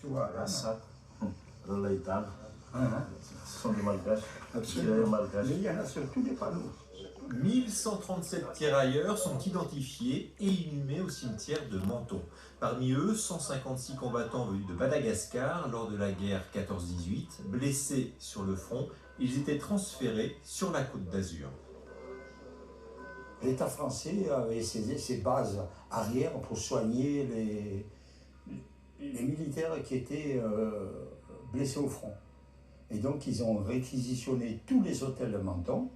Voilà. Ça, Laïtan, ce sont des malgaches. Absolument. Mais il y en a sur tous les panneaux. 1137 tirailleurs sont identifiés et inhumés au cimetière de Menton. Parmi eux, 156 combattants venus de Madagascar lors de la guerre 14-18. Blessés sur le front, ils étaient transférés sur la Côte d'Azur. L'État français avait ses bases arrière pour soigner les militaires qui étaient blessés au front. Et donc ils ont réquisitionné tous les hôtels de Menton.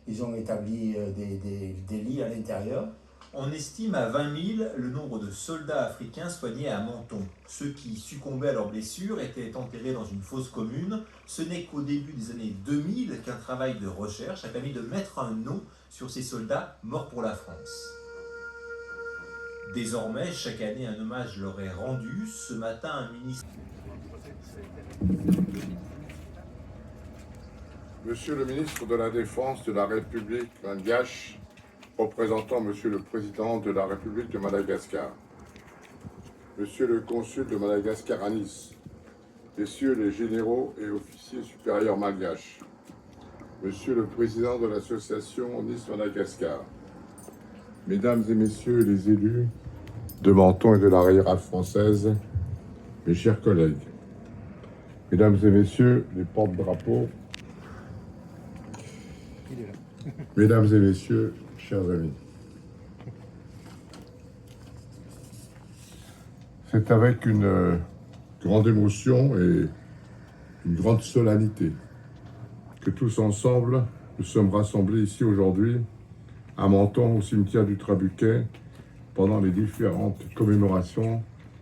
Ils ont établi des lits à l'intérieur. On estime à 20 000 le nombre de soldats africains soignés à Menton. Ceux qui succombaient à leurs blessures étaient enterrés dans une fosse commune. Ce n'est qu'au début des années 2000 qu'un travail de recherche a permis de mettre un nom sur ces soldats morts pour la France. Désormais, chaque année, un hommage leur est rendu. Ce matin, un ministre... Monsieur le ministre de la Défense de la République malgache, représentant Monsieur le Président de la République de Madagascar, Monsieur le Consul de Madagascar à Nice, Messieurs les généraux et officiers supérieurs malgaches, Monsieur le Président de l'Association Nice-Madagascar, Mesdames et Messieurs les élus de Menton et de la rurale française, mes chers collègues, Mesdames et Messieurs les porte-drapeaux, Mesdames et Messieurs, chers amis, c'est avec une grande émotion et une grande solennité que tous ensemble, nous sommes rassemblés ici aujourd'hui à Menton, au cimetière du Trabuquet, pendant les différentes commémorations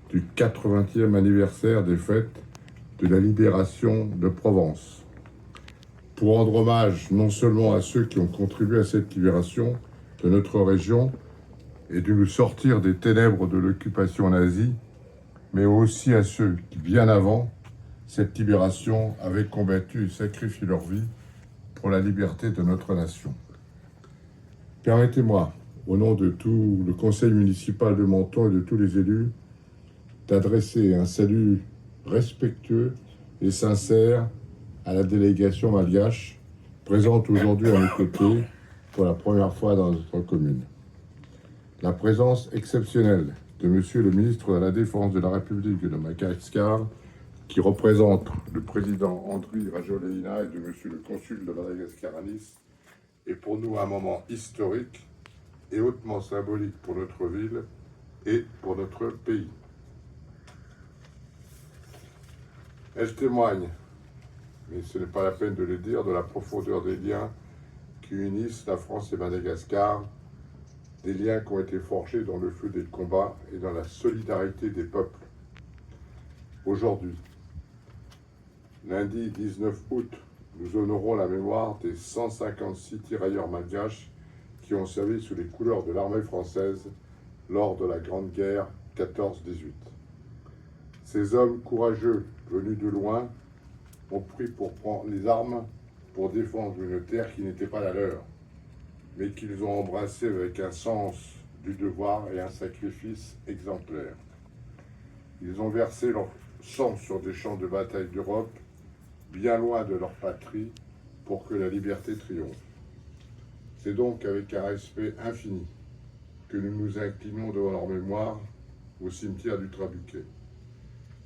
du 80e anniversaire des fêtes de la libération de Provence. Pour rendre hommage non seulement à ceux qui ont contribué à cette libération de notre région et de nous sortir des ténèbres de l'occupation nazie, mais aussi à ceux qui, bien avant cette libération, avaient combattu et sacrifié leur vie pour la liberté de notre nation. Permettez-moi, au nom de tout le conseil municipal de Menton et de tous les élus, d'adresser un salut respectueux et sincère à la délégation malgache, présente aujourd'hui à nos côtés pour la première fois dans notre commune. La présence exceptionnelle de Monsieur le ministre de la Défense de la République de Madagascar, qui représente le président Andry Rajoelina, et de Monsieur le consul de Madagascar à Nice, est pour nous un moment historique et hautement symbolique pour notre ville et pour notre pays. Elle témoigne, mais ce n'est pas la peine de le dire, de la profondeur des liens qui unissent la France et Madagascar, des liens qui ont été forgés dans le feu des combats et dans la solidarité des peuples. Aujourd'hui, lundi 19 août, nous honorons la mémoire des 156 tirailleurs malgaches qui ont servi sous les couleurs de l'armée française lors de la Grande Guerre 14-18. Ces hommes courageux, venus de loin, ont pris pour prendre les armes pour défendre une terre qui n'était pas la leur, mais qu'ils ont embrassée avec un sens du devoir et un sacrifice exemplaire. Ils ont versé leur sang sur des champs de bataille d'Europe, bien loin de leur patrie, pour que la liberté triomphe. C'est donc avec un respect infini que nous nous inclinons devant leur mémoire au cimetière du Trabuquet.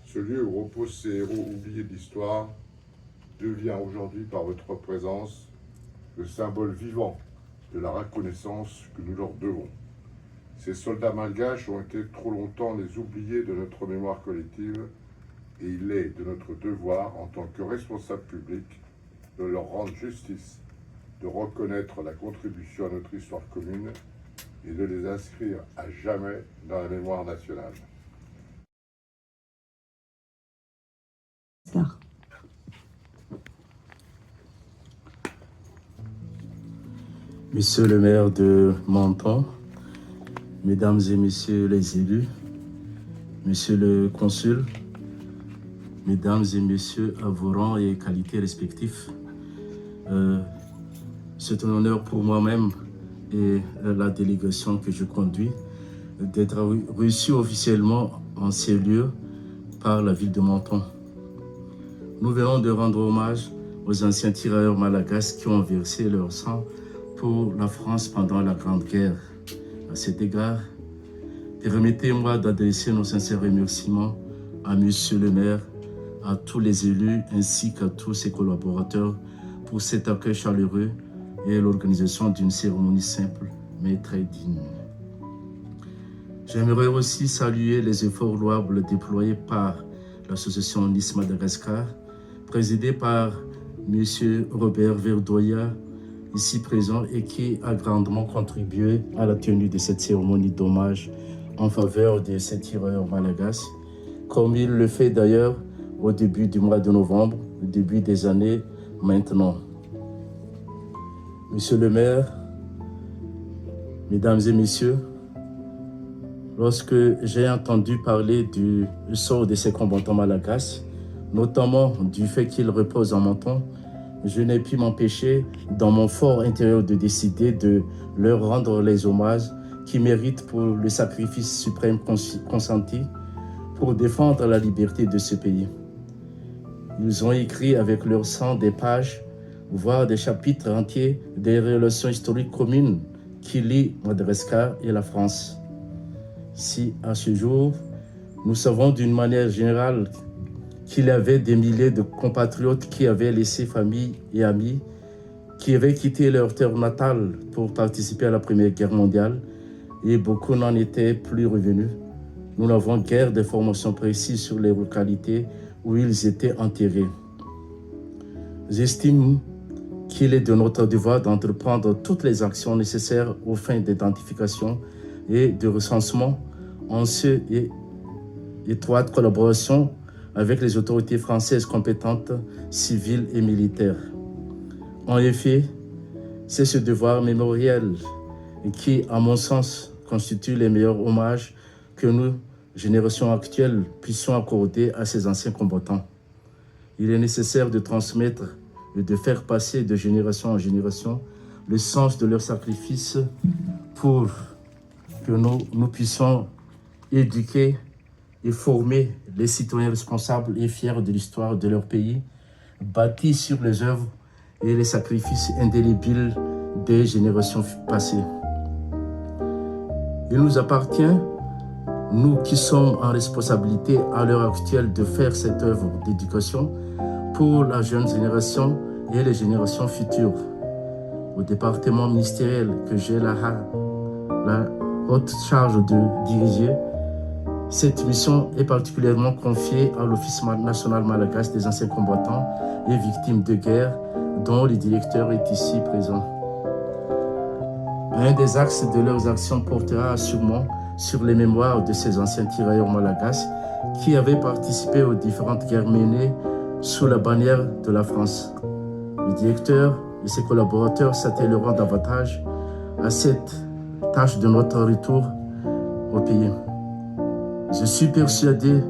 Ce lieu où reposent ces héros oubliés de l'histoire devient aujourd'hui, par votre présence, le symbole vivant de la reconnaissance que nous leur devons. Ces soldats malgaches ont été trop longtemps les oubliés de notre mémoire collective, et il est de notre devoir, en tant que responsable public, de leur rendre justice, de reconnaître la contribution à notre histoire commune et de les inscrire à jamais dans la mémoire nationale. Monsieur le maire de Menton, Mesdames et Messieurs les élus, Monsieur le consul, Mesdames et Messieurs à vos rangs et qualités respectifs, c'est un honneur pour moi-même et la délégation que je conduis d'être reçu officiellement en ces lieux par la ville de Menton. Nous venons de rendre hommage aux anciens tirailleurs malagasy qui ont versé leur sang pour la France pendant la Grande Guerre. À cet égard, permettez-moi d'adresser nos sincères remerciements à Monsieur le maire, à tous les élus ainsi qu'à tous ses collaborateurs pour cet accueil chaleureux et l'organisation d'une cérémonie simple mais très digne. J'aimerais aussi saluer les efforts louables déployés par l'association Nice Madagascar, présidée par M. Robert Verdoya, ici présent, et qui a grandement contribué à la tenue de cette cérémonie d'hommage en faveur de ces tirailleurs malagasy, comme il le fait d'ailleurs au début du mois de novembre, au début des années maintenant. Monsieur le maire, mesdames et messieurs, lorsque j'ai entendu parler du sort de ces combattants malagasy, notamment du fait qu'ils reposent en Menton, je n'ai pu m'empêcher dans mon fort intérieur de décider de leur rendre les hommages qu'ils méritent pour le sacrifice suprême consenti pour défendre la liberté de ce pays. Ils ont écrit avec leur sang des pages, voire des chapitres entiers des relations historiques communes qui lient Madagascar et la France. Si, à ce jour, nous savons d'une manière générale qu'il y avait des milliers de compatriotes qui avaient laissé famille et amis, qui avaient quitté leur terre natale pour participer à la Première Guerre mondiale, et beaucoup n'en étaient plus revenus. Nous n'avons guère d'informations précises sur les localités où ils étaient enterrés. J'estime qu'il est de notre devoir d'entreprendre toutes les actions nécessaires aux fins d'identification et de recensement en étroite collaboration avec les autorités françaises compétentes, civiles et militaires. En effet, c'est ce devoir mémoriel qui, à mon sens, constitue les meilleurs hommages que nous, générations actuelles, puissions accorder à ces anciens combattants. Il est nécessaire de transmettre et de faire passer de génération en génération le sens de leur sacrifice pour que nous puissions éduquer et former les citoyens responsables et fiers de l'histoire de leur pays, bâtis sur les œuvres et les sacrifices indélébiles des générations passées. Il nous appartient, nous qui sommes en responsabilité à l'heure actuelle, de faire cette œuvre d'éducation pour la jeune génération et les générations futures. Au département ministériel que j'ai la haute charge de diriger, cette mission est particulièrement confiée à l'Office national malagasy des anciens combattants et victimes de guerre, dont le directeur est ici présent. Un des axes de leurs actions portera sûrement sur les mémoires de ces anciens tirailleurs malagasy qui avaient participé aux différentes guerres menées sous la bannière de la France. Le directeur et ses collaborateurs s'attelleront davantage à cette tâche de notre retour au pays. Je suis persuadé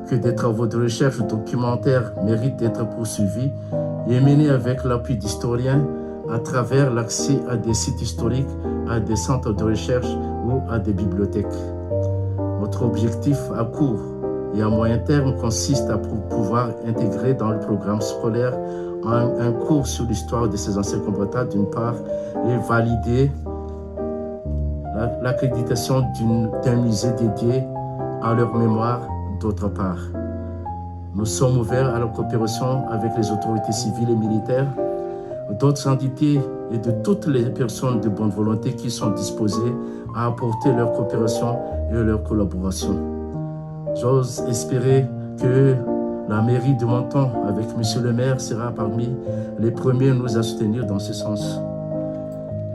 que des travaux de recherche documentaires méritent d'être poursuivis et menés avec l'appui d'historiens à travers l'accès à des sites historiques, à des centres de recherche ou à des bibliothèques. Notre objectif à court et à moyen terme consiste à pouvoir intégrer dans le programme scolaire un cours sur l'histoire de ces anciens combattants d'une part et valider l'accréditation d'un musée dédié à leur mémoire d'autre part. Nous sommes ouverts à la coopération avec les autorités civiles et militaires, d'autres entités et de toutes les personnes de bonne volonté qui sont disposées à apporter leur coopération et leur collaboration. J'ose espérer que la mairie de Menton, avec M. le maire, sera parmi les premiers à nous soutenir dans ce sens.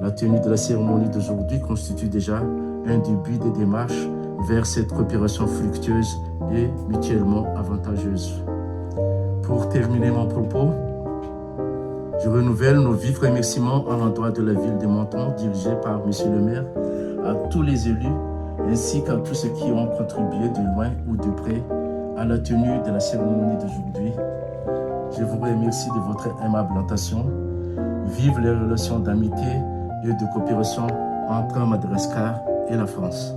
La tenue de la cérémonie d'aujourd'hui constitue déjà un début des démarches vers cette coopération fructueuse et mutuellement avantageuse. Pour terminer mon propos, je renouvelle nos vifs remerciements à l'endroit de la ville de Menton, dirigée par M. le maire, à tous les élus, ainsi qu'à tous ceux qui ont contribué de loin ou de près à la tenue de la cérémonie d'aujourd'hui. Je vous remercie de votre aimable attention. Vive les relations d'amitié et de coopération entre Madagascar et la France.